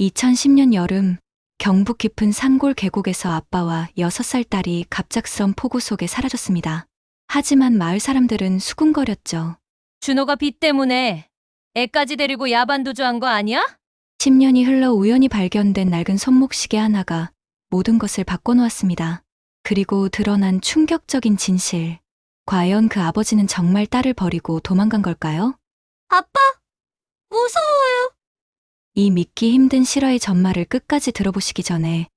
2010년 여름, 경북 깊은 산골 계곡에서 아빠와 6살 딸이 갑작스런 폭우 속에 사라졌습니다. 하지만 마을 사람들은 수군거렸죠. 준호가 비 때문에 애까지 데리고 야반도주한 거 아니야? 10년이 흘러 우연히 발견된 낡은 손목시계 하나가 모든 것을 바꿔놓았습니다. 그리고 드러난 충격적인 진실. 과연 그 아버지는 정말 딸을 버리고 도망간 걸까요? 아빠, 무서워요. 이 믿기 힘든 실화의 전말을 끝까지 들어보시기 전에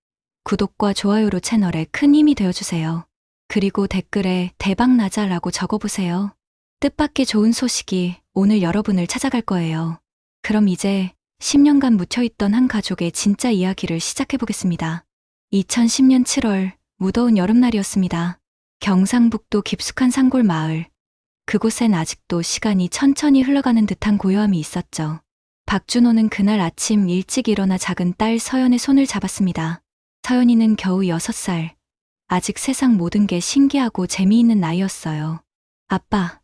구독과 좋아요로 채널에 큰 힘이 되어주세요. 그리고 댓글에 대박나자라고 적어보세요. 뜻밖의 좋은 소식이 오늘 여러분을 찾아갈 거예요. 그럼 이제 10년간 묻혀있던 한 가족의 진짜 이야기를 시작해보겠습니다. 2010년 7월, 무더운 여름날이었습니다. 경상북도 깊숙한 산골 마을. 그곳엔 아직도 시간이 천천히 흘러가는 듯한 고요함이 있었죠. 박준호는 그날 아침 일찍 일어나 작은 딸 서연의 손을 잡았습니다. 서연이는 겨우 6살. 아직 세상 모든 게 신기하고 재미있는 나이였어요. 아빠,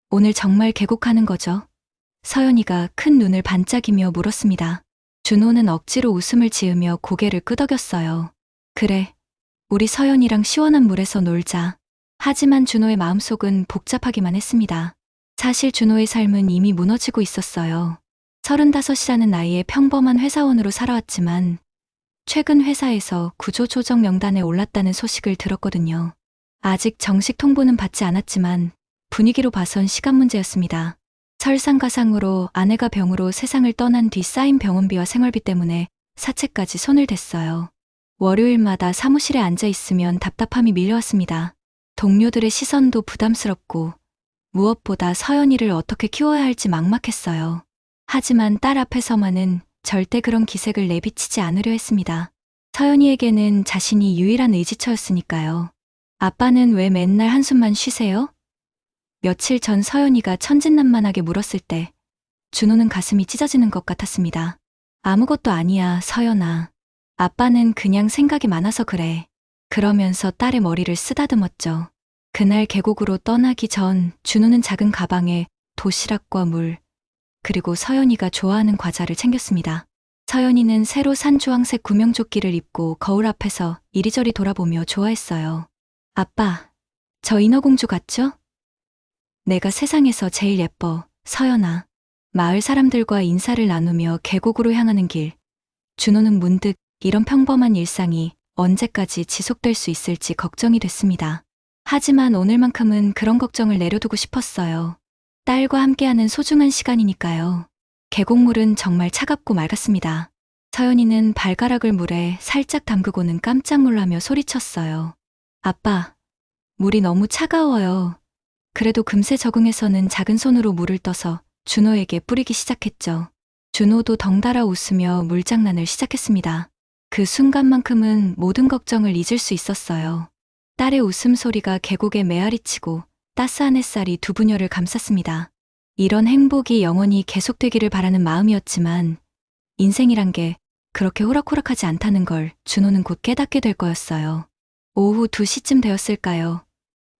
오늘 정말 계곡하는 거죠? 서연이가 큰 눈을 반짝이며 물었습니다. 준호는 억지로 웃음을 지으며 고개를 끄덕였어요. 그래, 우리 서연이랑 시원한 물에서 놀자. 하지만 준호의 마음속은 복잡하기만 했습니다. 사실 준호의 삶은 이미 무너지고 있었어요. 35이라는 나이에 평범한 회사원으로 살아왔지만 최근 회사에서 구조조정 명단에 올랐다는 소식을 들었거든요. 아직 정식 통보는 받지 않았지만 분위기로 봐선 시간 문제였습니다. 설상가상으로 아내가 병으로 세상을 떠난 뒤 쌓인 병원비와 생활비 때문에 사채까지 손을 댔어요. 월요일마다 사무실에 앉아 있으면 답답함이 밀려왔습니다. 동료들의 시선도 부담스럽고 무엇보다 서연이를 어떻게 키워야 할지 막막했어요. 하지만 딸 앞에서만은 절대 그런 기색을 내비치지 않으려 했습니다. 서연이에게는 자신이 유일한 의지처였으니까요. 아빠는 왜 맨날 한숨만 쉬세요? 며칠 전 서연이가 천진난만하게 물었을 때 준호는 가슴이 찢어지는 것 같았습니다. 아무것도 아니야, 서연아. 아빠는 그냥 생각이 많아서 그래. 그러면서 딸의 머리를 쓰다듬었죠. 그날 계곡으로 떠나기 전 준호는 작은 가방에 도시락과 물, 그리고 서연이가 좋아하는 과자를 챙겼습니다. 서연이는 새로 산 주황색 구명조끼를 입고 거울 앞에서 이리저리 돌아보며 좋아했어요. 아빠, 저 인어공주 같죠? 내가 세상에서 제일 예뻐, 서연아. 마을 사람들과 인사를 나누며 계곡으로 향하는 길. 준호는 문득 이런 평범한 일상이 언제까지 지속될 수 있을지 걱정이 됐습니다. 하지만 오늘만큼은 그런 걱정을 내려두고 싶었어요. 딸과 함께하는 소중한 시간이니까요. 계곡물은 정말 차갑고 맑았습니다. 서연이는 발가락을 물에 살짝 담그고는 깜짝 놀라며 소리쳤어요. 아빠, 물이 너무 차가워요. 그래도 금세 적응해서는 작은 손으로 물을 떠서 준호에게 뿌리기 시작했죠. 준호도 덩달아 웃으며 물장난을 시작했습니다. 그 순간만큼은 모든 걱정을 잊을 수 있었어요. 딸의 웃음소리가 계곡에 메아리치고 따스한 햇살이 두 부녀를 감쌌습니다. 이런 행복이 영원히 계속되기를 바라는 마음이었지만 인생이란 게 그렇게 호락호락하지 않다는 걸 준호는 곧 깨닫게 될 거였어요. 오후 2시쯤 되었을까요?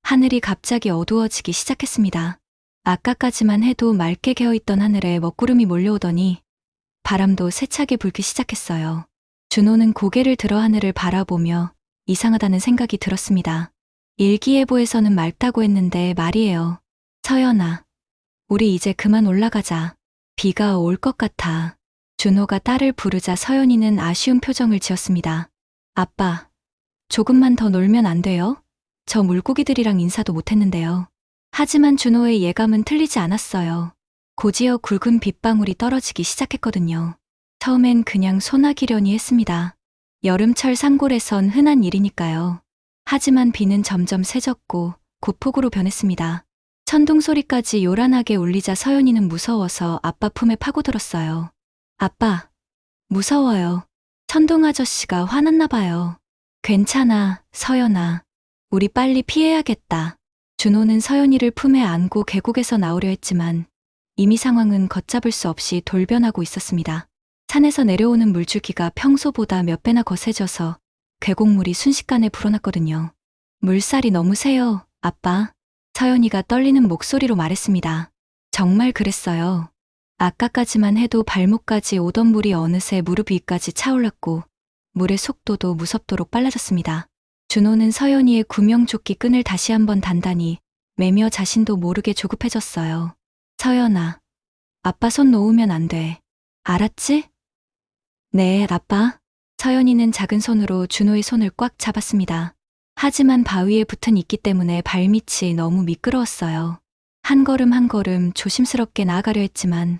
하늘이 갑자기 어두워지기 시작했습니다. 아까까지만 해도 맑게 개어있던 하늘에 먹구름이 몰려오더니 바람도 세차게 불기 시작했어요. 준호는 고개를 들어 하늘을 바라보며 이상하다는 생각이 들었습니다. 일기예보에서는 맑다고 했는데 말이에요. 서연아, 우리 이제 그만 올라가자. 비가 올 것 같아. 준호가 딸을 부르자 서연이는 아쉬운 표정을 지었습니다. 아빠, 조금만 더 놀면 안 돼요? 저 물고기들이랑 인사도 못했는데요. 하지만 준호의 예감은 틀리지 않았어요. 고지어 굵은 빗방울이 떨어지기 시작했거든요. 처음엔 그냥 소나기려니 했습니다. 여름철 산골에선 흔한 일이니까요. 하지만 비는 점점 세졌고 곧 폭우로 변했습니다. 천둥 소리까지 요란하게 울리자 서연이는 무서워서 아빠 품에 파고들었어요. 아빠, 무서워요. 천둥 아저씨가 화났나 봐요. 괜찮아, 서연아. 우리 빨리 피해야겠다. 준호는 서연이를 품에 안고 계곡에서 나오려 했지만 이미 상황은 걷잡을 수 없이 돌변하고 있었습니다. 산에서 내려오는 물줄기가 평소보다 몇 배나 거세져서 계곡물이 순식간에 불어났거든요. 물살이 너무 세요, 아빠. 서연이가 떨리는 목소리로 말했습니다. 정말 그랬어요. 아까까지만 해도 발목까지 오던 물이 어느새 무릎 위까지 차올랐고 물의 속도도 무섭도록 빨라졌습니다. 준호는 서연이의 구명조끼 끈을 다시 한번 단단히 매며 자신도 모르게 조급해졌어요. 서연아, 아빠 손 놓으면 안 돼. 알았지? 네, 아빠. 서연이는 작은 손으로 준호의 손을 꽉 잡았습니다. 하지만 바위에 붙은 있기 때문에 발밑이 너무 미끄러웠어요. 한 걸음 한 걸음 조심스럽게 나아가려 했지만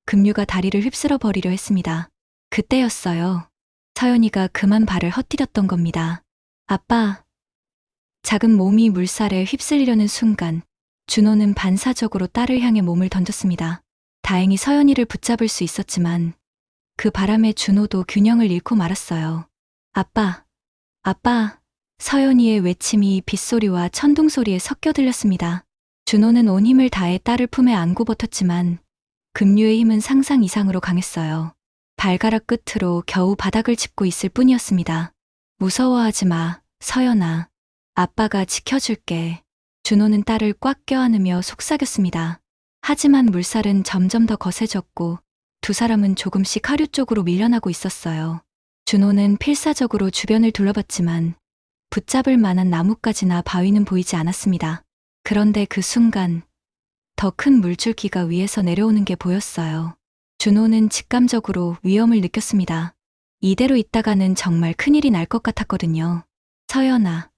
급류가 다리를 휩쓸어 버리려 했습니다. 그때였어요. 서연이가 그만 발을 헛디뎠던 겁니다. 아빠. 작은 몸이 물살에 휩쓸리려는 순간 준호는 반사적으로 딸을 향해 몸을 던졌습니다. 다행히 서연이를 붙잡을 수 있었지만 그 바람에 준호도 균형을 잃고 말았어요. 아빠, 아빠. 서연이의 외침이 빗소리와 천둥소리에 섞여 들렸습니다. 준호는 온 힘을 다해 딸을 품에 안고 버텼지만 급류의 힘은 상상 이상으로 강했어요. 발가락 끝으로 겨우 바닥을 짚고 있을 뿐이었습니다. 무서워하지 마, 서연아. 아빠가 지켜줄게. 준호는 딸을 꽉 껴안으며 속삭였습니다. 하지만 물살은 점점 더 거세졌고 두 사람은 조금씩 하류 쪽으로 밀려나고 있었어요. 준호는 필사적으로 주변을 둘러봤지만 붙잡을 만한 나뭇가지나 바위는 보이지 않았습니다. 그런데 그 순간 더 큰 물줄기가 위에서 내려오는 게 보였어요. 준호는 직감적으로 위험을 느꼈습니다. 이대로 있다가는 정말 큰일이 날 것 같았거든요. 서연아,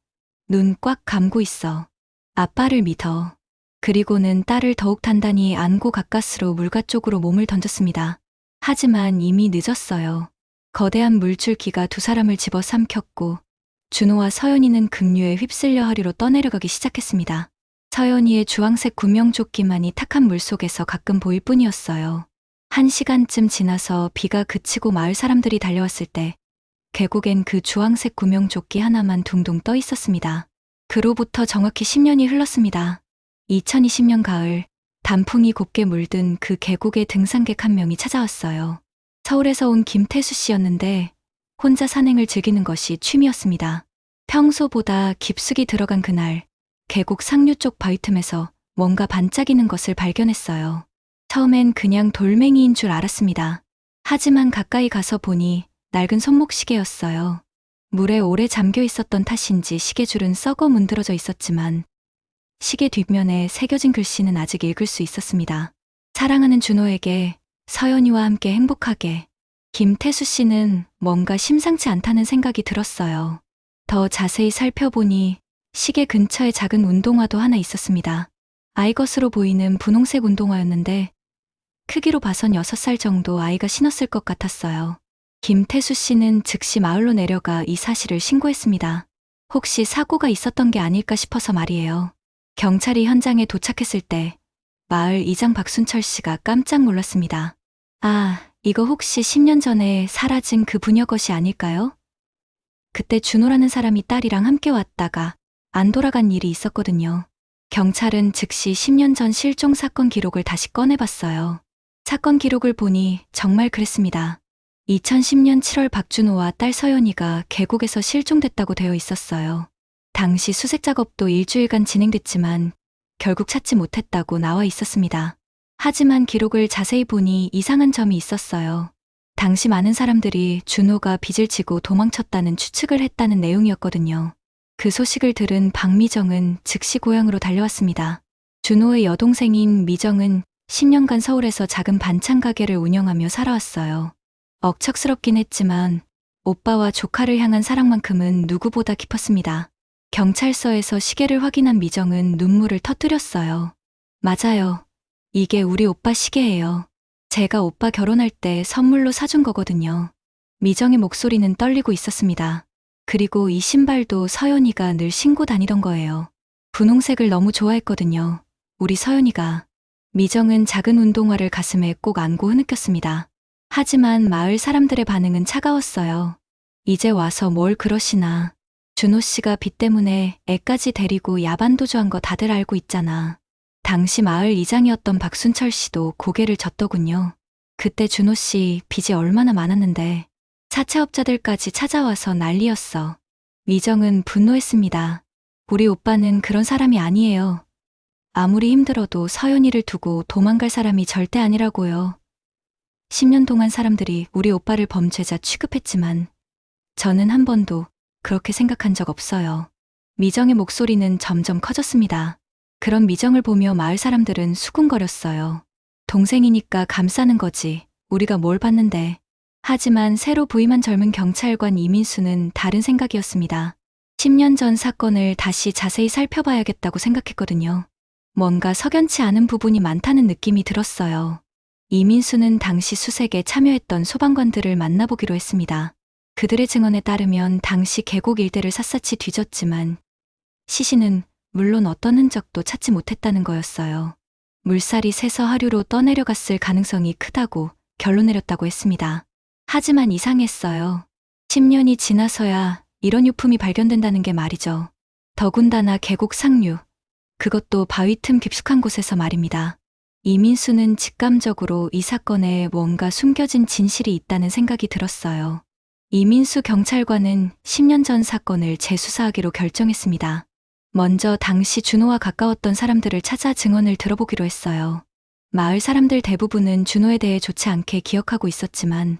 눈 꽉 감고 있어. 아빠를 믿어. 그리고는 딸을 더욱 단단히 안고 가까스로 물가 쪽으로 몸을 던졌습니다. 하지만 이미 늦었어요. 거대한 물줄기가 두 사람을 집어삼켰고 준호와 서연이는 급류에 휩쓸려 하류로 떠내려가기 시작했습니다. 서연이의 주황색 구명조끼만이 탁한 물속에서 가끔 보일 뿐이었어요. 1시간쯤 지나서 비가 그치고 마을 사람들이 달려왔을 때 계곡엔 그 주황색 구명조끼 하나만 둥둥 떠 있었습니다. 그로부터 정확히 10년이 흘렀습니다. 2020년 가을, 단풍이 곱게 물든 그 계곡에 등산객 한 명이 찾아왔어요. 서울에서 온 김태수 씨였는데 혼자 산행을 즐기는 것이 취미였습니다. 평소보다 깊숙이 들어간 그날, 계곡 상류 쪽 바위 틈에서 뭔가 반짝이는 것을 발견했어요. 처음엔 그냥 돌멩이인 줄 알았습니다. 하지만 가까이 가서 보니 낡은 손목시계였어요. 물에 오래 잠겨 있었던 탓인지 시계줄은 썩어 문드러져 있었지만 시계 뒷면에 새겨진 글씨는 아직 읽을 수 있었습니다. 사랑하는 준호에게 서연이와 함께 행복하게. 김태수 씨는 뭔가 심상치 않다는 생각이 들었어요. 더 자세히 살펴보니 시계 근처에 작은 운동화도 하나 있었습니다. 아이 것으로 보이는 분홍색 운동화였는데 크기로 봐선 6살 정도 아이가 신었을 것 같았어요. 김태수 씨는 즉시 마을로 내려가 이 사실을 신고했습니다. 혹시 사고가 있었던 게 아닐까 싶어서 말이에요. 경찰이 현장에 도착했을 때 마을 이장 박순철 씨가 깜짝 놀랐습니다. 아, 이거 혹시 10년 전에 사라진 그 부녀 것이 아닐까요? 그때 준호라는 사람이 딸이랑 함께 왔다가 안 돌아간 일이 있었거든요. 경찰은 즉시 10년 전 실종 사건 기록을 다시 꺼내봤어요. 사건 기록을 보니 정말 그랬습니다. 2010년 7월 박준호와 딸 서연이가 계곡에서 실종됐다고 되어 있었어요. 당시 수색 작업도 일주일간 진행됐지만 결국 찾지 못했다고 나와 있었습니다. 하지만 기록을 자세히 보니 이상한 점이 있었어요. 당시 많은 사람들이 준호가 빚을 지고 도망쳤다는 추측을 했다는 내용이었거든요. 그 소식을 들은 박미정은 즉시 고향으로 달려왔습니다. 준호의 여동생인 미정은 10년간 서울에서 작은 반찬 가게를 운영하며 살아왔어요. 억척스럽긴 했지만 오빠와 조카를 향한 사랑만큼은 누구보다 깊었습니다. 경찰서에서 시계를 확인한 미정은 눈물을 터뜨렸어요. 맞아요. 이게 우리 오빠 시계예요. 제가 오빠 결혼할 때 선물로 사준 거거든요. 미정의 목소리는 떨리고 있었습니다. 그리고 이 신발도 서연이가 늘 신고 다니던 거예요. 분홍색을 너무 좋아했거든요. 우리 서연이가. 미정은 작은 운동화를 가슴에 꼭 안고 흐느꼈습니다. 하지만 마을 사람들의 반응은 차가웠어요. 이제 와서 뭘 그러시나. 준호 씨가 빚 때문에 애까지 데리고 야반도주한 거 다들 알고 있잖아. 당시 마을 이장이었던 박순철 씨도 고개를 젓더군요. 그때 준호 씨 빚이 얼마나 많았는데 사채업자들까지 찾아와서 난리였어. 미정은 분노했습니다. 우리 오빠는 그런 사람이 아니에요. 아무리 힘들어도 서연이를 두고 도망갈 사람이 절대 아니라고요. 10년 동안 사람들이 우리 오빠를 범죄자 취급했지만 저는 한 번도 그렇게 생각한 적 없어요. 미정의 목소리는 점점 커졌습니다. 그런 미정을 보며 마을 사람들은 수군거렸어요. 동생이니까 감싸는 거지. 우리가 뭘 봤는데. 하지만 새로 부임한 젊은 경찰관 이민수는 다른 생각이었습니다. 10년 전 사건을 다시 자세히 살펴봐야겠다고 생각했거든요. 뭔가 석연치 않은 부분이 많다는 느낌이 들었어요. 이민수는 당시 수색에 참여했던 소방관들을 만나보기로 했습니다. 그들의 증언에 따르면 당시 계곡 일대를 샅샅이 뒤졌지만 시신은 물론 어떤 흔적도 찾지 못했다는 거였어요. 물살이 새서 하류로 떠내려갔을 가능성이 크다고 결론 내렸다고 했습니다. 하지만 이상했어요. 10년이 지나서야 이런 유품이 발견된다는 게 말이죠. 더군다나 계곡 상류, 그것도 바위 틈 깊숙한 곳에서 말입니다. 이민수는 직감적으로 이 사건에 뭔가 숨겨진 진실이 있다는 생각이 들었어요. 이민수 경찰관은 10년 전 사건을 재수사하기로 결정했습니다. 먼저 당시 준호와 가까웠던 사람들을 찾아 증언을 들어보기로 했어요. 마을 사람들 대부분은 준호에 대해 좋지 않게 기억하고 있었지만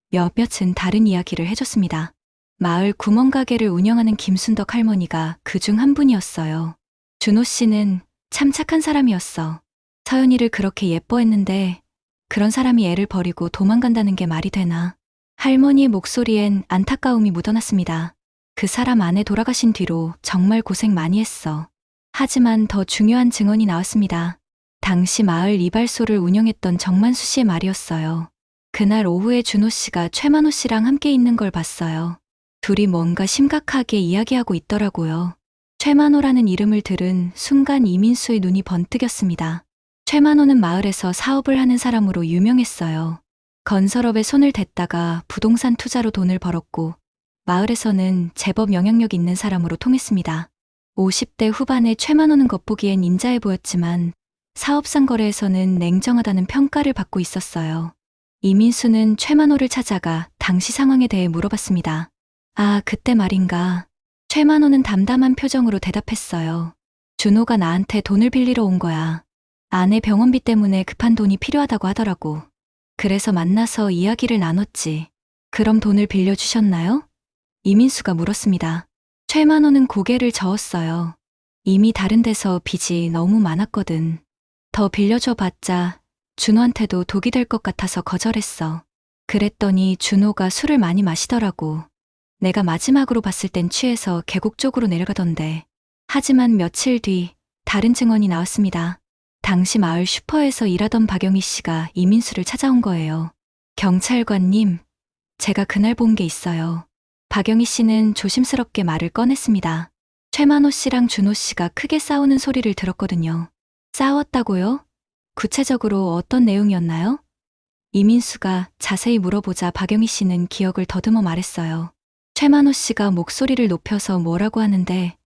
몇몇은 다른 이야기를 해줬습니다. 마을 구멍가게를 운영하는 김순덕 할머니가 그중 한 분이었어요. 준호 씨는 참 착한 사람이었어. 서연이를 그렇게 예뻐했는데 그런 사람이 애를 버리고 도망간다는 게 말이 되나. 할머니의 목소리엔 안타까움이 묻어났습니다. 그 사람 아내 돌아가신 뒤로 정말 고생 많이 했어. 하지만 더 중요한 증언이 나왔습니다. 당시 마을 이발소를 운영했던 정만수 씨의 말이었어요. 그날 오후에 준호 씨가 최만호 씨랑 함께 있는 걸 봤어요. 둘이 뭔가 심각하게 이야기하고 있더라고요. 최만호라는 이름을 들은 순간 이민수의 눈이 번뜩였습니다. 최만호는 마을에서 사업을 하는 사람으로 유명했어요. 건설업에 손을 댔다가 부동산 투자로 돈을 벌었고 마을에서는 제법 영향력 있는 사람으로 통했습니다. 50대 후반의 최만호는 겉보기엔 인자해 보였지만 사업상 거래에서는 냉정하다는 평가를 받고 있었어요. 이민수는 최만호를 찾아가 당시 상황에 대해 물어봤습니다. 아, 그때 말인가. 최만호는 담담한 표정으로 대답했어요. 준호가 나한테 돈을 빌리러 온 거야. 아내 병원비 때문에 급한 돈이 필요하다고 하더라고. 그래서 만나서 이야기를 나눴지. 그럼 돈을 빌려주셨나요? 이민수가 물었습니다. 최만호는 고개를 저었어요. 이미 다른 데서 빚이 너무 많았거든. 더 빌려줘봤자 준호한테도 독이 될 것 같아서 거절했어. 그랬더니 준호가 술을 많이 마시더라고. 내가 마지막으로 봤을 땐 취해서 계곡 쪽으로 내려가던데. 하지만 며칠 뒤 다른 증언이 나왔습니다. 당시 마을 슈퍼에서 일하던 박영희 씨가 이민수를 찾아온 거예요. 경찰관님, 제가 그날 본 게 있어요. 박영희 씨는 조심스럽게 말을 꺼냈습니다. 최만호 씨랑 준호 씨가 크게 싸우는 소리를 들었거든요. 싸웠다고요? 구체적으로 어떤 내용이었나요? 이민수가 자세히 물어보자 박영희 씨는 기억을 더듬어 말했어요. 최만호 씨가 목소리를 높여서 뭐라고 하는데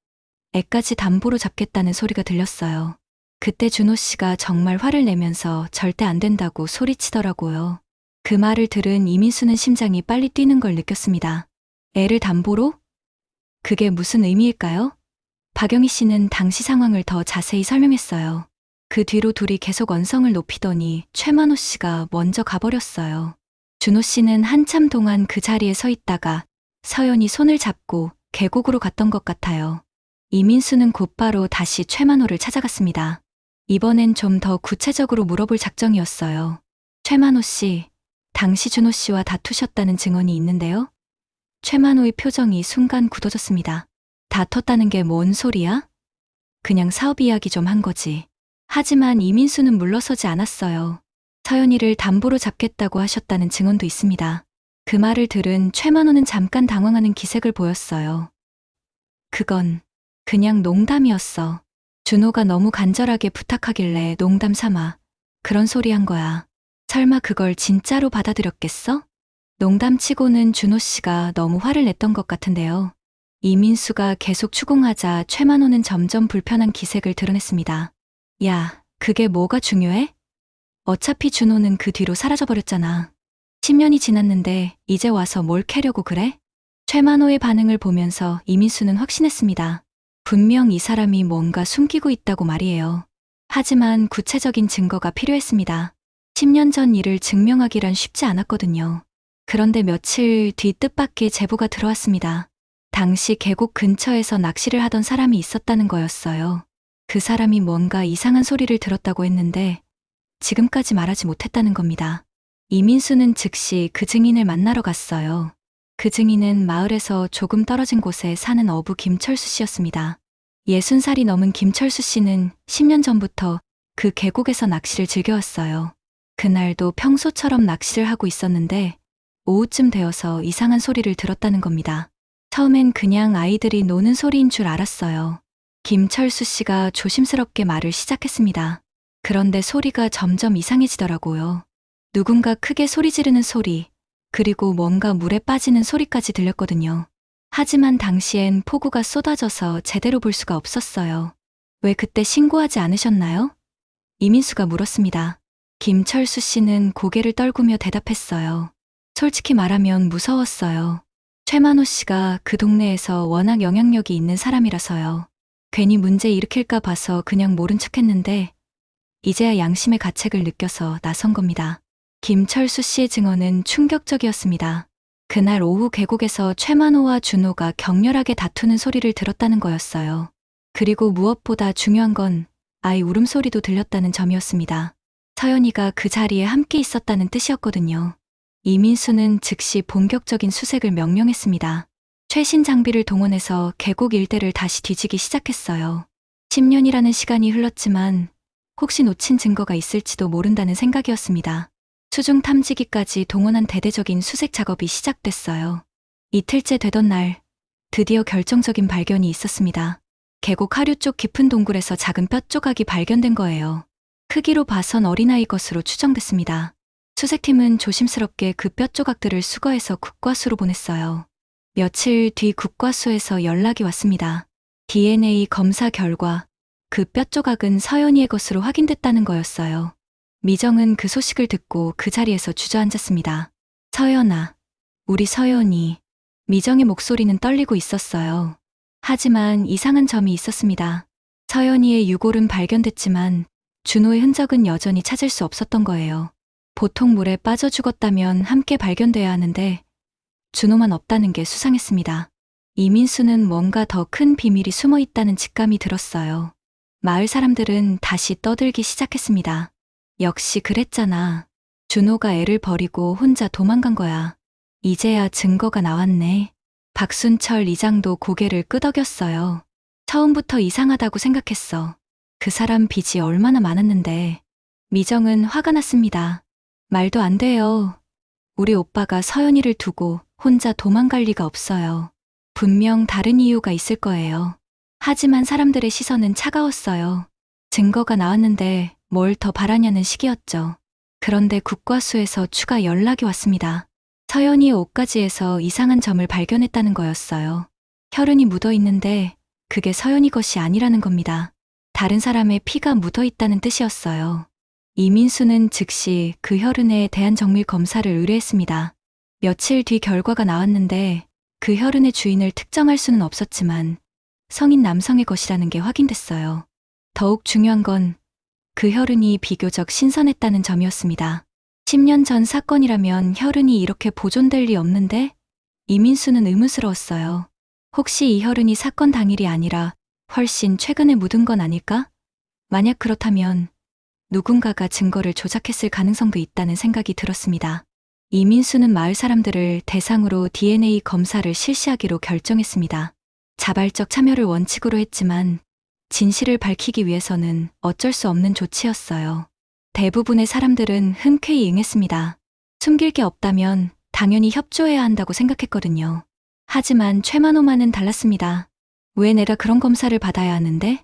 애까지 담보로 잡겠다는 소리가 들렸어요. 그때 준호 씨가 정말 화를 내면서 절대 안 된다고 소리치더라고요. 그 말을 들은 이민수는 심장이 빨리 뛰는 걸 느꼈습니다. 애를 담보로? 그게 무슨 의미일까요? 박영희 씨는 당시 상황을 더 자세히 설명했어요. 그 뒤로 둘이 계속 언성을 높이더니 최만호 씨가 먼저 가버렸어요. 준호 씨는 한참 동안 그 자리에 서 있다가 서연이 손을 잡고 계곡으로 갔던 것 같아요. 이민수는 곧바로 다시 최만호를 찾아갔습니다. 이번엔 좀 더 구체적으로 물어볼 작정이었어요. 최만호 씨, 당시 준호 씨와 다투셨다는 증언이 있는데요. 최만호의 표정이 순간 굳어졌습니다. 다퉜다는 게 뭔 소리야? 그냥 사업 이야기 좀 한 거지. 하지만 이민수는 물러서지 않았어요. 서연이를 담보로 잡겠다고 하셨다는 증언도 있습니다. 그 말을 들은 최만호는 잠깐 당황하는 기색을 보였어요. 그건 그냥 농담이었어. 준호가 너무 간절하게 부탁하길래 농담 삼아 그런 소리 한 거야. 설마 그걸 진짜로 받아들였겠어? 농담치고는 준호 씨가 너무 화를 냈던 것 같은데요. 이민수가 계속 추궁하자 최만호는 점점 불편한 기색을 드러냈습니다. 야, 그게 뭐가 중요해? 어차피 준호는 그 뒤로 사라져버렸잖아. 10년이 지났는데 이제 와서 뭘 캐려고 그래? 최만호의 반응을 보면서 이민수는 확신했습니다. 분명 이 사람이 뭔가 숨기고 있다고 말이에요. 하지만 구체적인 증거가 필요했습니다. 10년 전 일을 증명하기란 쉽지 않았거든요. 그런데 며칠 뒤 뜻밖의 제보가 들어왔습니다. 당시 계곡 근처에서 낚시를 하던 사람이 있었다는 거였어요. 그 사람이 뭔가 이상한 소리를 들었다고 했는데 지금까지 말하지 못했다는 겁니다. 이민수는 즉시 그 증인을 만나러 갔어요. 그 증인은 마을에서 조금 떨어진 곳에 사는 어부 김철수 씨였습니다. 60살이 넘은 김철수 씨는 10년 전부터 그 계곡에서 낚시를 즐겨왔어요. 그날도 평소처럼 낚시를 하고 있었는데 오후쯤 되어서 이상한 소리를 들었다는 겁니다. 처음엔 그냥 아이들이 노는 소리인 줄 알았어요. 김철수 씨가 조심스럽게 말을 시작했습니다. 그런데 소리가 점점 이상해지더라고요. 누군가 크게 소리 지르는 소리, 그리고 뭔가 물에 빠지는 소리까지 들렸거든요. 하지만 당시엔 폭우가 쏟아져서 제대로 볼 수가 없었어요. 왜 그때 신고하지 않으셨나요? 이민수가 물었습니다. 김철수 씨는 고개를 떨구며 대답했어요. 솔직히 말하면 무서웠어요. 최만호 씨가 그 동네에서 워낙 영향력이 있는 사람이라서요. 괜히 문제 일으킬까 봐서 그냥 모른 척 했는데 이제야 양심의 가책을 느껴서 나선 겁니다. 김철수 씨의 증언은 충격적이었습니다. 그날 오후 계곡에서 최만호와 준호가 격렬하게 다투는 소리를 들었다는 거였어요. 그리고 무엇보다 중요한 건 아이 울음소리도 들렸다는 점이었습니다. 서연이가 그 자리에 함께 있었다는 뜻이었거든요. 이민수는 즉시 본격적인 수색을 명령했습니다. 최신 장비를 동원해서 계곡 일대를 다시 뒤지기 시작했어요. 10년이라는 시간이 흘렀지만 혹시 놓친 증거가 있을지도 모른다는 생각이었습니다. 수중 탐지기까지 동원한 대대적인 수색 작업이 시작됐어요. 이틀째 되던 날, 드디어 결정적인 발견이 있었습니다. 계곡 하류 쪽 깊은 동굴에서 작은 뼈 조각이 발견된 거예요. 크기로 봐선 어린아이 것으로 추정됐습니다. 수색팀은 조심스럽게 그 뼈 조각들을 수거해서 국과수로 보냈어요. 며칠 뒤 국과수에서 연락이 왔습니다. DNA 검사 결과 그 뼈 조각은 서연이의 것으로 확인됐다는 거였어요. 미정은 그 소식을 듣고 그 자리에서 주저앉았습니다. 서연아, 우리 서연이. 미정의 목소리는 떨리고 있었어요. 하지만 이상한 점이 있었습니다. 서연이의 유골은 발견됐지만 준호의 흔적은 여전히 찾을 수 없었던 거예요. 보통 물에 빠져 죽었다면 함께 발견돼야 하는데 준호만 없다는 게 수상했습니다. 이민수는 뭔가 더 큰 비밀이 숨어 있다는 직감이 들었어요. 마을 사람들은 다시 떠들기 시작했습니다. 역시 그랬잖아. 준호가 애를 버리고 혼자 도망간 거야. 이제야 증거가 나왔네. 박순철 이장도 고개를 끄덕였어요. 처음부터 이상하다고 생각했어. 그 사람 빚이 얼마나 많았는데. 미정은 화가 났습니다. 말도 안 돼요. 우리 오빠가 서연이를 두고 혼자 도망갈 리가 없어요. 분명 다른 이유가 있을 거예요. 하지만 사람들의 시선은 차가웠어요. 증거가 나왔는데 뭘 더 바라냐는 식이었죠. 그런데 국과수에서 추가 연락이 왔습니다. 서연이의 옷가지에서 이상한 점을 발견했다는 거였어요. 혈흔이 묻어 있는데 그게 서연이 것이 아니라는 겁니다. 다른 사람의 피가 묻어 있다는 뜻이었어요. 이민수는 즉시 그 혈흔에 대한 정밀 검사를 의뢰했습니다. 며칠 뒤 결과가 나왔는데 그 혈흔의 주인을 특정할 수는 없었지만 성인 남성의 것이라는 게 확인됐어요. 더욱 중요한 건 그 혈흔이 비교적 신선했다는 점이었습니다. 10년 전 사건이라면 혈흔이 이렇게 보존될 리 없는데 이민수는 의문스러웠어요. 혹시 이 혈흔이 사건 당일이 아니라 훨씬 최근에 묻은 건 아닐까? 만약 그렇다면 누군가가 증거를 조작했을 가능성도 있다는 생각이 들었습니다. 이민수는 마을 사람들을 대상으로 DNA 검사를 실시하기로 결정했습니다. 자발적 참여를 원칙으로 했지만 진실을 밝히기 위해서는 어쩔 수 없는 조치였어요. 대부분의 사람들은 흔쾌히 응했습니다. 숨길 게 없다면 당연히 협조해야 한다고 생각했거든요. 하지만 최만호만은 달랐습니다. 왜 내가 그런 검사를 받아야 하는데?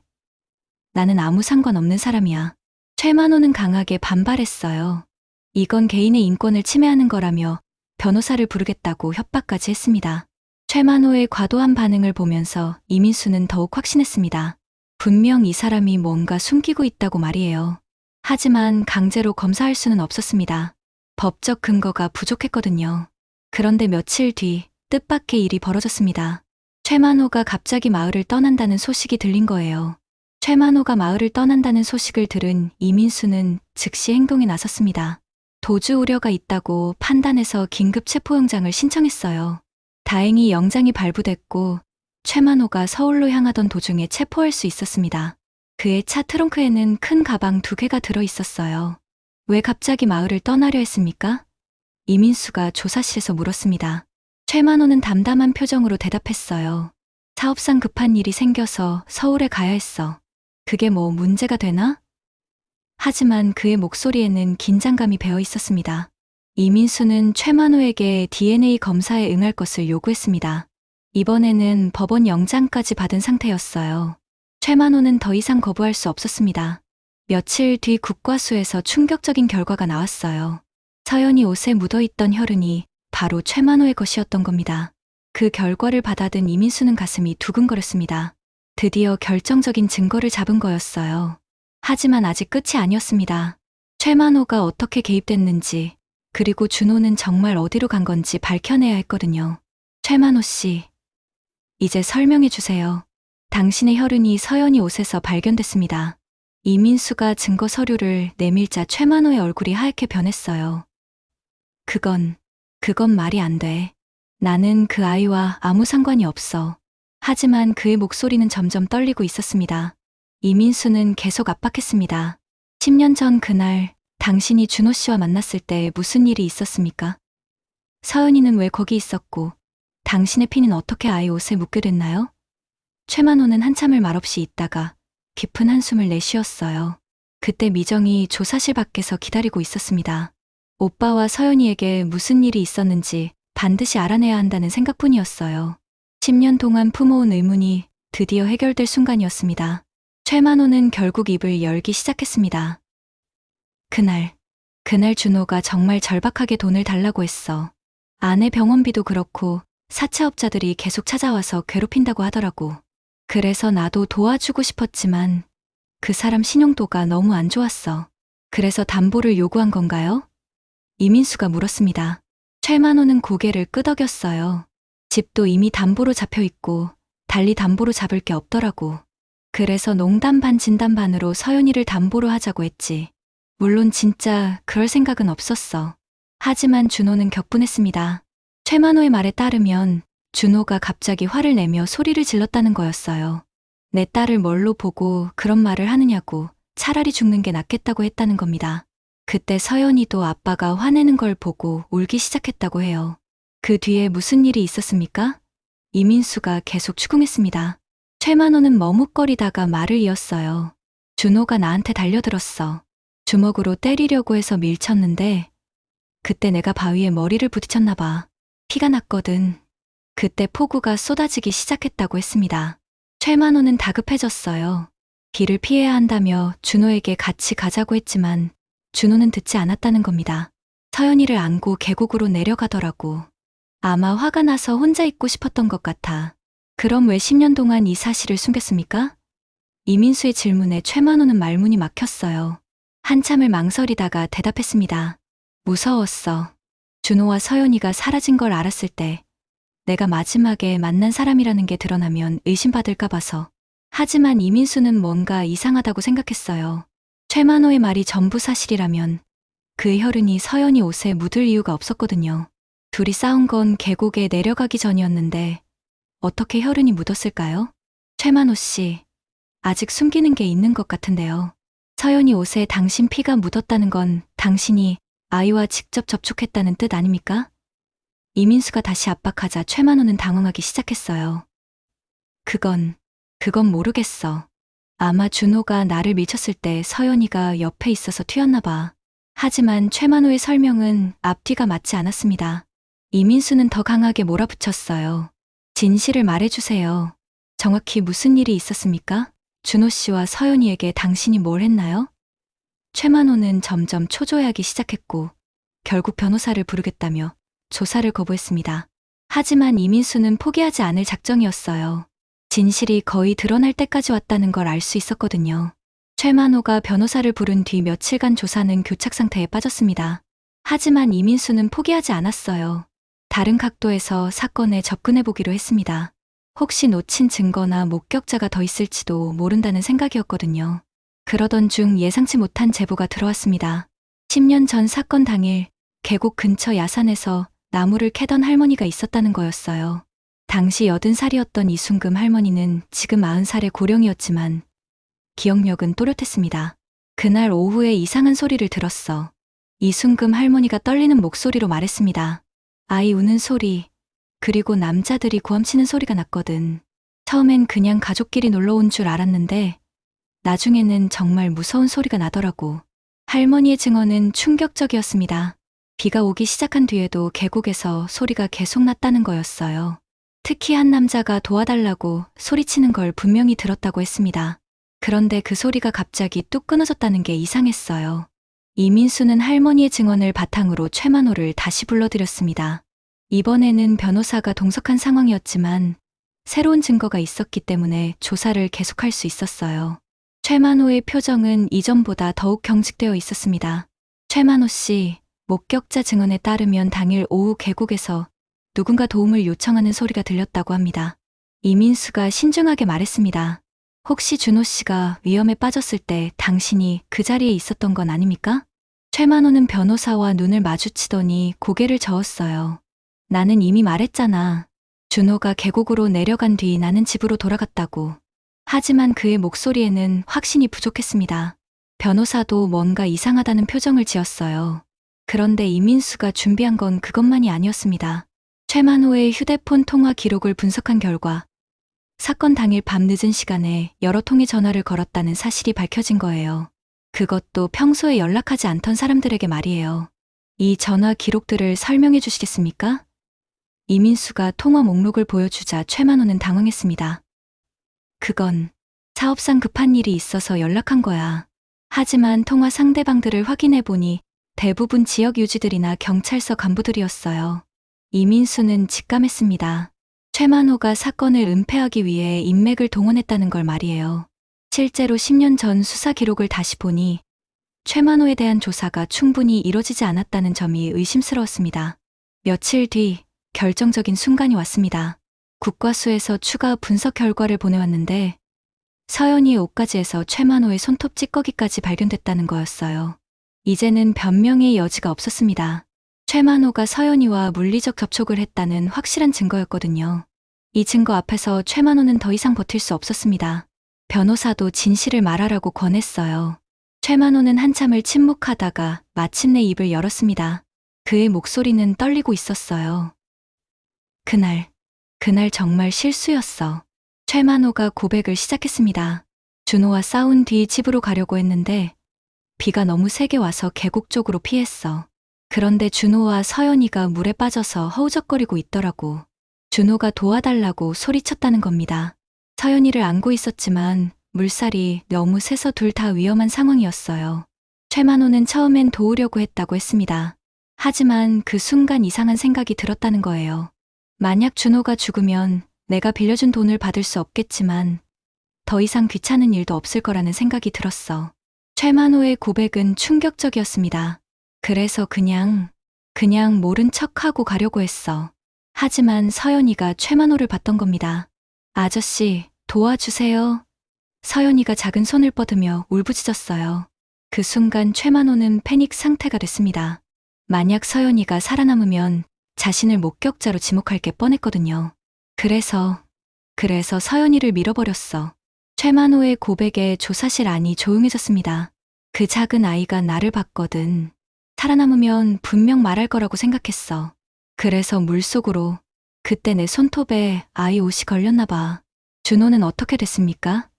나는 아무 상관없는 사람이야. 최만호는 강하게 반발했어요. 이건 개인의 인권을 침해하는 거라며 변호사를 부르겠다고 협박까지 했습니다. 최만호의 과도한 반응을 보면서 이민수는 더욱 확신했습니다. 분명 이 사람이 뭔가 숨기고 있다고 말이에요. 하지만 강제로 검사할 수는 없었습니다. 법적 근거가 부족했거든요. 그런데 며칠 뒤 뜻밖의 일이 벌어졌습니다. 최만호가 갑자기 마을을 떠난다는 소식이 들린 거예요. 최만호가 마을을 떠난다는 소식을 들은 이민수는 즉시 행동에 나섰습니다. 도주 우려가 있다고 판단해서 긴급 체포영장을 신청했어요. 다행히 영장이 발부됐고 최만호가 서울로 향하던 도중에 체포할 수 있었습니다. 그의 차 트렁크에는 큰 가방 2개가 들어 있었어요. 왜 갑자기 마을을 떠나려 했습니까? 이민수가 조사실에서 물었습니다. 최만호는 담담한 표정으로 대답했어요. 사업상 급한 일이 생겨서 서울에 가야 했어. 그게 뭐 문제가 되나? 하지만 그의 목소리에는 긴장감이 배어 있었습니다. 이민수는 최만호에게 DNA 검사에 응할 것을 요구했습니다. 이번에는 법원 영장까지 받은 상태였어요. 최만호는 더 이상 거부할 수 없었습니다. 며칠 뒤 국과수에서 충격적인 결과가 나왔어요. 서연이 옷에 묻어있던 혈흔이 바로 최만호의 것이었던 겁니다. 그 결과를 받아든 이민수는 가슴이 두근거렸습니다. 드디어 결정적인 증거를 잡은 거였어요. 하지만 아직 끝이 아니었습니다. 최만호가 어떻게 개입됐는지, 그리고 준호는 정말 어디로 간 건지 밝혀내야 했거든요. 최만호 씨, 이제 설명해 주세요. 당신의 혈흔이 서연이 옷에서 발견됐습니다. 이민수가 증거 서류를 내밀자 최만호의 얼굴이 하얗게 변했어요. 그건 말이 안 돼. 나는 그 아이와 아무 상관이 없어. 하지만 그의 목소리는 점점 떨리고 있었습니다. 이민수는 계속 압박했습니다. 10년 전 그날 당신이 준호 씨와 만났을 때 무슨 일이 있었습니까? 서연이는 왜 거기 있었고 당신의 피는 어떻게 아이 옷에 묻게 됐나요? 최만호는 한참을 말없이 있다가 깊은 한숨을 내쉬었어요. 그때 미정이 조사실 밖에서 기다리고 있었습니다. 오빠와 서연이에게 무슨 일이 있었는지 반드시 알아내야 한다는 생각뿐이었어요. 10년 동안 품어온 의문이 드디어 해결될 순간이었습니다. 최만호는 결국 입을 열기 시작했습니다. 그날 준호가 정말 절박하게 돈을 달라고 했어. 아내 병원비도 그렇고 사채업자들이 계속 찾아와서 괴롭힌다고 하더라고. 그래서 나도 도와주고 싶었지만 그 사람 신용도가 너무 안 좋았어. 그래서 담보를 요구한 건가요? 이민수가 물었습니다. 최만호는 고개를 끄덕였어요. 집도 이미 담보로 잡혀 있고 달리 담보로 잡을 게 없더라고. 그래서 농담 반 진담 반으로 서연이를 담보로 하자고 했지. 물론 진짜 그럴 생각은 없었어. 하지만 준호는 격분했습니다. 최만호의 말에 따르면 준호가 갑자기 화를 내며 소리를 질렀다는 거였어요. 내 딸을 뭘로 보고 그런 말을 하느냐고, 차라리 죽는 게 낫겠다고 했다는 겁니다. 그때 서연이도 아빠가 화내는 걸 보고 울기 시작했다고 해요. 그 뒤에 무슨 일이 있었습니까? 이민수가 계속 추궁했습니다. 최만호는 머뭇거리다가 말을 이었어요. 준호가 나한테 달려들었어. 주먹으로 때리려고 해서 밀쳤는데 그때 내가 바위에 머리를 부딪혔나 봐. 피가 났거든. 그때 폭우가 쏟아지기 시작했다고 했습니다. 최만호는 다급해졌어요. 비를 피해야 한다며 준호에게 같이 가자고 했지만 준호는 듣지 않았다는 겁니다. 서연이를 안고 계곡으로 내려가더라고. 아마 화가 나서 혼자 있고 싶었던 것 같아. 그럼 왜 10년 동안 이 사실을 숨겼습니까? 이민수의 질문에 최만호는 말문이 막혔어요. 한참을 망설이다가 대답했습니다. 무서웠어. 준호와 서연이가 사라진 걸 알았을 때 내가 마지막에 만난 사람이라는 게 드러나면 의심받을까 봐서. 하지만 이민수는 뭔가 이상하다고 생각했어요. 최만호의 말이 전부 사실이라면 그의 혈흔이 서연이 옷에 묻을 이유가 없었거든요. 둘이 싸운 건 계곡에 내려가기 전이었는데 어떻게 혈흔이 묻었을까요? 최만호 씨, 아직 숨기는 게 있는 것 같은데요. 서연이 옷에 당신 피가 묻었다는 건 당신이 아이와 직접 접촉했다는 뜻 아닙니까? 이민수가 다시 압박하자 최만호는 당황하기 시작했어요. 그건 모르겠어. 아마 준호가 나를 밀쳤을 때 서연이가 옆에 있어서 튀었나 봐. 하지만 최만호의 설명은 앞뒤가 맞지 않았습니다. 이민수는 더 강하게 몰아붙였어요. 진실을 말해주세요. 정확히 무슨 일이 있었습니까? 준호 씨와 서연이에게 당신이 뭘 했나요? 최만호는 점점 초조해하기 시작했고 결국 변호사를 부르겠다며 조사를 거부했습니다. 하지만 이민수는 포기하지 않을 작정이었어요. 진실이 거의 드러날 때까지 왔다는 걸 알 수 있었거든요. 최만호가 변호사를 부른 뒤 며칠간 조사는 교착 상태에 빠졌습니다. 하지만 이민수는 포기하지 않았어요. 다른 각도에서 사건에 접근해 보기로 했습니다. 혹시 놓친 증거나 목격자가 더 있을지도 모른다는 생각이었거든요. 그러던 중 예상치 못한 제보가 들어왔습니다. 10년 전 사건 당일 계곡 근처 야산에서 나무를 캐던 할머니가 있었다는 거였어요. 당시 80살이었던 이순금 할머니는 지금 90살의 고령이었지만 기억력은 또렷했습니다. 그날 오후에 이상한 소리를 들었어. 이순금 할머니가 떨리는 목소리로 말했습니다. 아이 우는 소리, 그리고 남자들이 구엄치는 소리가 났거든. 처음엔 그냥 가족끼리 놀러 온 줄 알았는데 나중에는 정말 무서운 소리가 나더라고. 할머니의 증언은 충격적이었습니다. 비가 오기 시작한 뒤에도 계곡에서 소리가 계속 났다는 거였어요. 특히 한 남자가 도와달라고 소리치는 걸 분명히 들었다고 했습니다. 그런데 그 소리가 갑자기 뚝 끊어졌다는 게 이상했어요. 이민수는 할머니의 증언을 바탕으로 최만호를 다시 불러들였습니다. 이번에는 변호사가 동석한 상황이었지만 새로운 증거가 있었기 때문에 조사를 계속할 수 있었어요. 최만호의 표정은 이전보다 더욱 경직되어 있었습니다. 최만호 씨, 목격자 증언에 따르면 당일 오후 계곡에서 누군가 도움을 요청하는 소리가 들렸다고 합니다. 이민수가 신중하게 말했습니다. 혹시 준호 씨가 위험에 빠졌을 때 당신이 그 자리에 있었던 건 아닙니까? 최만호는 변호사와 눈을 마주치더니 고개를 저었어요. 나는 이미 말했잖아. 준호가 계곡으로 내려간 뒤 나는 집으로 돌아갔다고. 하지만 그의 목소리에는 확신이 부족했습니다. 변호사도 뭔가 이상하다는 표정을 지었어요. 그런데 이민수가 준비한 건 그것만이 아니었습니다. 최만호의 휴대폰 통화 기록을 분석한 결과 사건 당일 밤 늦은 시간에 여러 통의 전화를 걸었다는 사실이 밝혀진 거예요. 그것도 평소에 연락하지 않던 사람들에게 말이에요. 이 전화 기록들을 설명해 주시겠습니까? 이민수가 통화 목록을 보여주자 최만호는 당황했습니다. 그건 사업상 급한 일이 있어서 연락한 거야. 하지만 통화 상대방들을 확인해 보니 대부분 지역 유지들이나 경찰서 간부들이었어요. 이민수는 직감했습니다. 최만호가 사건을 은폐하기 위해 인맥을 동원했다는 걸 말이에요. 실제로 10년 전 수사 기록을 다시 보니 최만호에 대한 조사가 충분히 이뤄지지 않았다는 점이 의심스러웠습니다. 며칠 뒤 결정적인 순간이 왔습니다. 국과수에서 추가 분석 결과를 보내왔는데 서연이의 옷가지에서 최만호의 손톱 찌꺼기까지 발견됐다는 거였어요. 이제는 변명의 여지가 없었습니다. 최만호가 서연이와 물리적 접촉을 했다는 확실한 증거였거든요. 이 증거 앞에서 최만호는 더 이상 버틸 수 없었습니다. 변호사도 진실을 말하라고 권했어요. 최만호는 한참을 침묵하다가 마침내 입을 열었습니다. 그의 목소리는 떨리고 있었어요. 그날 정말 실수였어. 최만호가 고백을 시작했습니다. 준호와 싸운 뒤 집으로 가려고 했는데 비가 너무 세게 와서 계곡 쪽으로 피했어. 그런데 준호와 서연이가 물에 빠져서 허우적거리고 있더라고. 준호가 도와달라고 소리쳤다는 겁니다. 서연이를 안고 있었지만 물살이 너무 세서 둘 다 위험한 상황이었어요. 최만호는 처음엔 도우려고 했다고 했습니다. 하지만 그 순간 이상한 생각이 들었다는 거예요. 만약 준호가 죽으면 내가 빌려준 돈을 받을 수 없겠지만 더 이상 귀찮은 일도 없을 거라는 생각이 들었어. 최만호의 고백은 충격적이었습니다. 그래서 그냥 모른 척하고 가려고 했어. 하지만 서연이가 최만호를 봤던 겁니다. 아저씨, 도와주세요. 서연이가 작은 손을 뻗으며 울부짖었어요. 그 순간 최만호는 패닉 상태가 됐습니다. 만약 서연이가 살아남으면 자신을 목격자로 지목할 게 뻔했거든요. 그래서 서연이를 밀어버렸어. 최만호의 고백에 조사실 안이 조용해졌습니다. 그 작은 아이가 나를 봤거든. 살아남으면 분명 말할 거라고 생각했어. 그래서 물속으로. 그때 내 손톱에 아이 옷이 걸렸나 봐. 준호는 어떻게 됐습니까?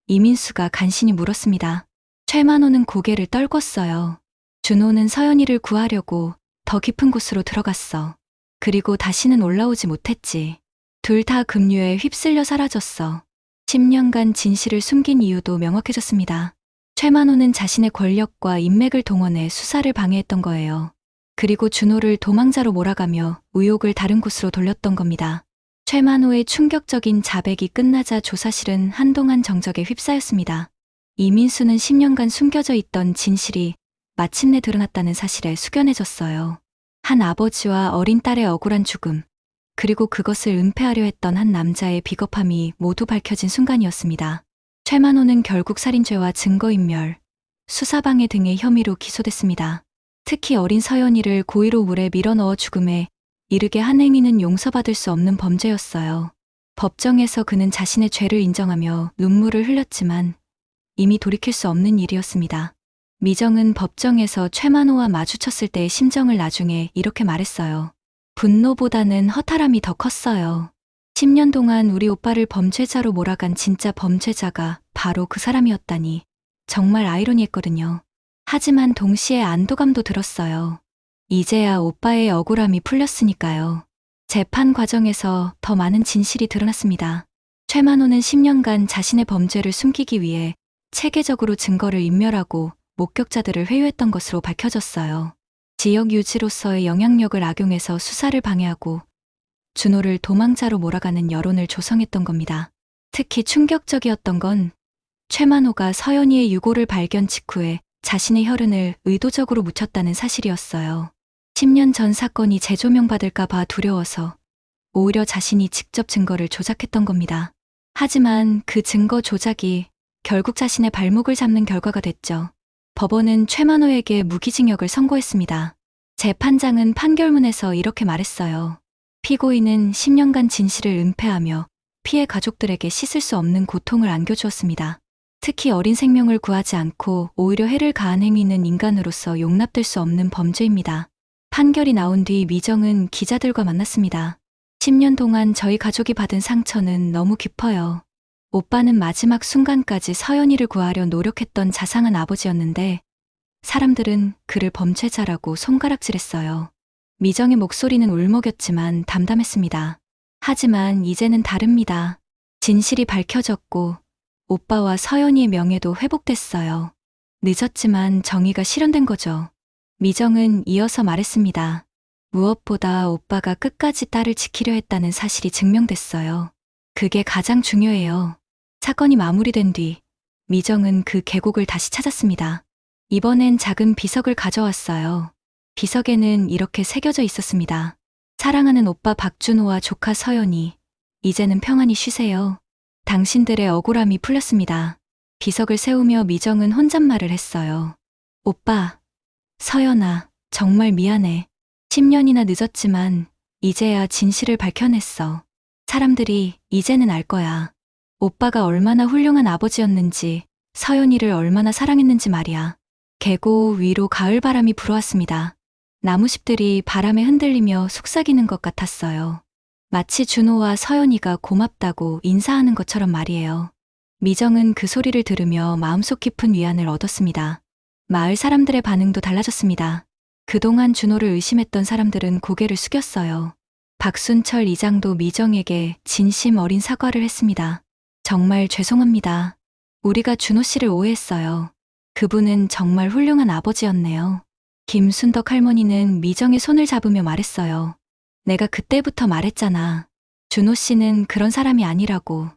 이민수가 간신히 물었습니다. 최만호는 고개를 떨궜어요. 준호는 서연이를 구하려고 더 깊은 곳으로 들어갔어. 그리고 다시는 올라오지 못했지. 둘 다 급류에 휩쓸려 사라졌어. 10년간 진실을 숨긴 이유도 명확해졌습니다. 최만호는 자신의 권력과 인맥을 동원해 수사를 방해했던 거예요. 그리고 준호를 도망자로 몰아가며 의혹을 다른 곳으로 돌렸던 겁니다. 최만호의 충격적인 자백이 끝나자 조사실은 한동안 정적에 휩싸였습니다. 이민수는 10년간 숨겨져 있던 진실이 마침내 드러났다는 사실에 숙연해졌어요. 한 아버지와 어린 딸의 억울한 죽음, 그리고 그것을 은폐하려 했던 한 남자의 비겁함이 모두 밝혀진 순간이었습니다. 최만호는 결국 살인죄와 증거인멸, 수사방해 등의 혐의로 기소됐습니다. 특히 어린 서연이를 고의로 물에 밀어넣어 죽음에 이르게 한 행위는 용서받을 수 없는 범죄였어요. 법정에서 그는 자신의 죄를 인정하며 눈물을 흘렸지만 이미 돌이킬 수 없는 일이었습니다. 미정은 법정에서 최만호와 마주쳤을 때의 심정을 나중에 이렇게 말했어요. 분노보다는 허탈함이 더 컸어요. 10년 동안 우리 오빠를 범죄자로 몰아간 진짜 범죄자가 바로 그 사람이었다니 정말 아이러니했거든요. 하지만 동시에 안도감도 들었어요. 이제야 오빠의 억울함이 풀렸으니까요. 재판 과정에서 더 많은 진실이 드러났습니다. 최만호는 10년간 자신의 범죄를 숨기기 위해 체계적으로 증거를 인멸하고 목격자들을 회유했던 것으로 밝혀졌어요. 지역 유지로서의 영향력을 악용해서 수사를 방해하고 준호를 도망자로 몰아가는 여론을 조성했던 겁니다. 특히 충격적이었던 건 최만호가 서연이의 유골을 발견 직후에 자신의 혈흔을 의도적으로 묻혔다는 사실이었어요. 10년 전 사건이 재조명받을까 봐 두려워서 오히려 자신이 직접 증거를 조작했던 겁니다. 하지만 그 증거 조작이 결국 자신의 발목을 잡는 결과가 됐죠. 법원은 최만호에게 무기징역을 선고했습니다. 재판장은 판결문에서 이렇게 말했어요. 피고인은 10년간 진실을 은폐하며 피해 가족들에게 씻을 수 없는 고통을 안겨주었습니다. 특히 어린 생명을 구하지 않고 오히려 해를 가한 행위는 인간으로서 용납될 수 없는 범죄입니다. 판결이 나온 뒤 미정은 기자들과 만났습니다. 10년 동안 저희 가족이 받은 상처는 너무 깊어요. 오빠는 마지막 순간까지 서연이를 구하려 노력했던 자상한 아버지였는데 사람들은 그를 범죄자라고 손가락질했어요. 미정의 목소리는 울먹였지만 담담했습니다. 하지만 이제는 다릅니다. 진실이 밝혀졌고 오빠와 서연이의 명예도 회복됐어요. 늦었지만 정의가 실현된 거죠. 미정은 이어서 말했습니다. 무엇보다 오빠가 끝까지 딸을 지키려 했다는 사실이 증명됐어요. 그게 가장 중요해요. 사건이 마무리된 뒤 미정은 그 계곡을 다시 찾았습니다. 이번엔 작은 비석을 가져왔어요. 비석에는 이렇게 새겨져 있었습니다. 사랑하는 오빠 박준호와 조카 서연이 이제는 평안히 쉬세요. 당신들의 억울함이 풀렸습니다. 비석을 세우며 미정은 혼잣말을 했어요. 오빠, 서연아, 정말 미안해. 10년이나 늦었지만 이제야 진실을 밝혀냈어. 사람들이 이제는 알 거야. 오빠가 얼마나 훌륭한 아버지였는지, 서연이를 얼마나 사랑했는지 말이야. 계곡 위로 가을바람이 불어왔습니다. 나무잎들이 바람에 흔들리며 속삭이는 것 같았어요. 마치 준호와 서연이가 고맙다고 인사하는 것처럼 말이에요. 미정은 그 소리를 들으며 마음속 깊은 위안을 얻었습니다. 마을 사람들의 반응도 달라졌습니다. 그동안 준호를 의심했던 사람들은 고개를 숙였어요. 박순철 이장도 미정에게 진심 어린 사과를 했습니다. 정말 죄송합니다. 우리가 준호 씨를 오해했어요. 그분은 정말 훌륭한 아버지였네요. 김순덕 할머니는 미정의 손을 잡으며 말했어요. 내가 그때부터 말했잖아. 준호 씨는 그런 사람이 아니라고.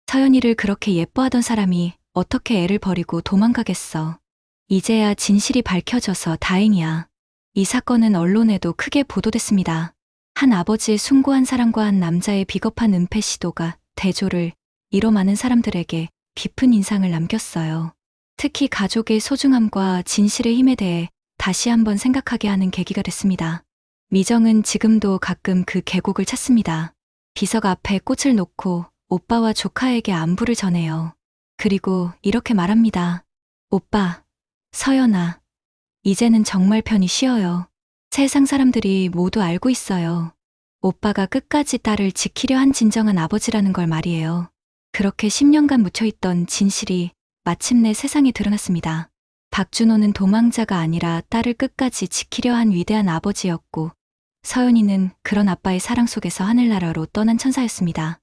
서연이를 그렇게 예뻐하던 사람이 어떻게 애를 버리고 도망가겠어. 이제야 진실이 밝혀져서 다행이야. 이 사건은 언론에도 크게 보도됐습니다. 한 아버지의 숭고한 사랑과 한 남자의 비겁한 은폐 시도가 대조를 이뤄 많은 사람들에게 깊은 인상을 남겼어요. 특히 가족의 소중함과 진실의 힘에 대해 다시 한번 생각하게 하는 계기가 됐습니다. 미정은 지금도 가끔 그 계곡을 찾습니다. 비석 앞에 꽃을 놓고 오빠와 조카에게 안부를 전해요. 그리고 이렇게 말합니다. 오빠, 서연아, 이제는 정말 편히 쉬어요. 세상 사람들이 모두 알고 있어요. 오빠가 끝까지 딸을 지키려 한 진정한 아버지라는 걸 말이에요. 그렇게 10년간 묻혀있던 진실이 마침내 세상에 드러났습니다. 박준호는 도망자가 아니라 딸을 끝까지 지키려 한 위대한 아버지였고 서연이는 그런 아빠의 사랑 속에서 하늘나라로 떠난 천사였습니다.